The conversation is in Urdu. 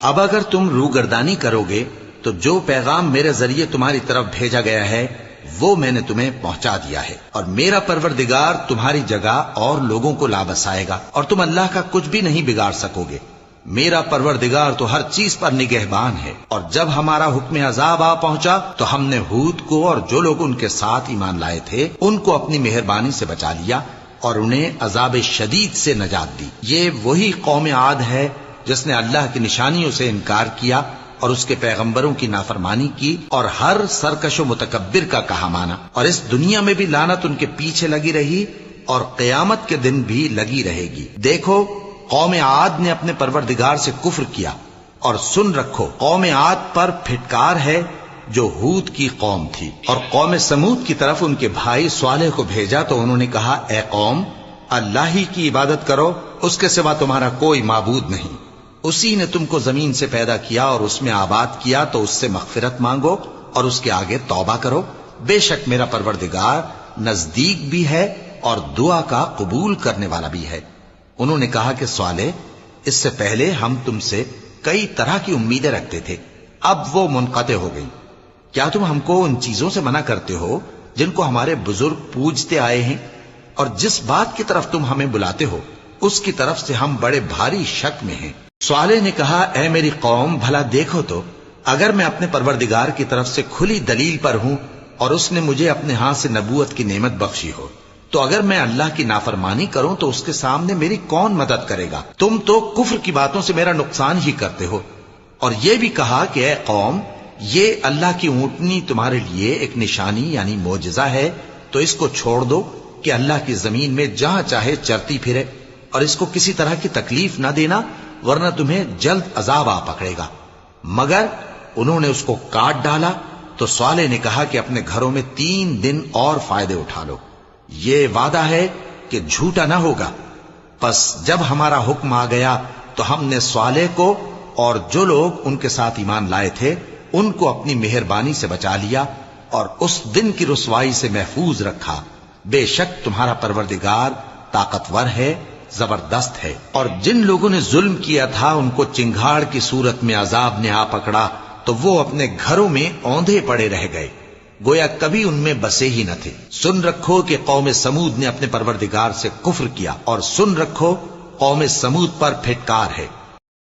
اب اگر تم روگردانی کرو گے تو جو پیغام میرے ذریعے تمہاری طرف بھیجا گیا ہے وہ میں نے تمہیں پہنچا دیا ہے، اور میرا پروردگار تمہاری جگہ اور لوگوں کو لا بسائے گا، اور تم اللہ کا کچھ بھی نہیں بگاڑ سکو گے۔ میرا پروردگار تو ہر چیز پر نگہبان ہے۔ اور جب ہمارا حکم عذاب آ پہنچا تو ہم نے ہود کو اور جو لوگ ان کے ساتھ ایمان لائے تھے ان کو اپنی مہربانی سے بچا لیا اور انہیں عذاب شدید سے نجات دی۔ یہ وہی قوم عاد ہے جس نے اللہ کی نشانیوں سے انکار کیا اور اس کے پیغمبروں کی نافرمانی کی اور ہر سرکش و متکبر کا کہا مانا، اور اس دنیا میں بھی لعنت ان کے پیچھے لگی رہی اور قیامت کے دن بھی لگی رہے گی۔ دیکھو، قوم عاد نے اپنے پروردگار سے کفر کیا، اور سن رکھو قوم عاد پر پھٹکار ہے جو ہود کی قوم تھی۔ اور قوم سمود کی طرف ان کے بھائی صالح کو بھیجا تو انہوں نے کہا، اے قوم، اللہ ہی کی عبادت کرو، اس کے سوا تمہارا کوئی معبود نہیں۔ اسی نے تم کو زمین سے پیدا کیا اور اس میں آباد کیا، تو اس سے مغفرت مانگو اور اس کے آگے توبہ کرو، بے شک میرا پروردگار نزدیک بھی ہے اور دعا کا قبول کرنے والا بھی ہے۔ انہوں نے کہا کہ صالح، اس سے پہلے ہم تم سے کئی طرح کی امیدیں رکھتے تھے، اب وہ منقطع ہو گئی۔ کیا تم ہم کو ان چیزوں سے منع کرتے ہو جن کو ہمارے بزرگ پوجتے آئے ہیں؟ اور جس بات کی طرف تم ہمیں بلاتے ہو اس کی طرف سے ہم بڑے بھاری شک میں ہیں۔ صالح نے کہا، اے میری قوم، بھلا دیکھو تو، اگر میں اپنے پروردگار کی طرف سے کھلی دلیل پر ہوں اور اس نے مجھے اپنے ہاں سے نبوت کی نعمت بخشی ہو، تو اگر میں اللہ کی نافرمانی کروں تو اس کے سامنے میری کون مدد کرے گا؟ تم تو کفر کی باتوں سے میرا نقصان ہی کرتے ہو۔ اور یہ بھی کہا کہ اے قوم، یہ اللہ کی اونٹنی تمہارے لیے ایک نشانی یعنی معجزہ ہے، تو اس کو چھوڑ دو کہ اللہ کی زمین میں جہاں چاہے چرتی پھرے، اور اس کو کسی طرح کی تکلیف نہ دینا، ورنہ تمہیں جلد عذاب آ پکڑے گا۔ مگر انہوں نے اس کو کاٹ ڈالا تو صالح نے کہا کہ اپنے گھروں میں 3 دن اور فائدے اٹھا لو، یہ وعدہ ہے کہ جھوٹا نہ ہوگا۔ پس جب ہمارا حکم آ گیا تو ہم نے صالح کو اور جو لوگ ان کے ساتھ ایمان لائے تھے ان کو اپنی مہربانی سے بچا لیا اور اس دن کی رسوائی سے محفوظ رکھا۔ بے شک تمہارا پروردگار طاقتور ہے، زبردست ہے۔ اور جن لوگوں نے ظلم کیا تھا ان کو چنگھاڑ کی صورت میں عذاب نے آ پکڑا تو وہ اپنے گھروں میں اوندھے پڑے رہ گئے، گویا کبھی ان میں بسے ہی نہ تھے۔ سن رکھو کہ قوم سمود نے اپنے پروردگار سے کفر کیا، اور سن رکھو قوم سمود پر پھٹکار ہے۔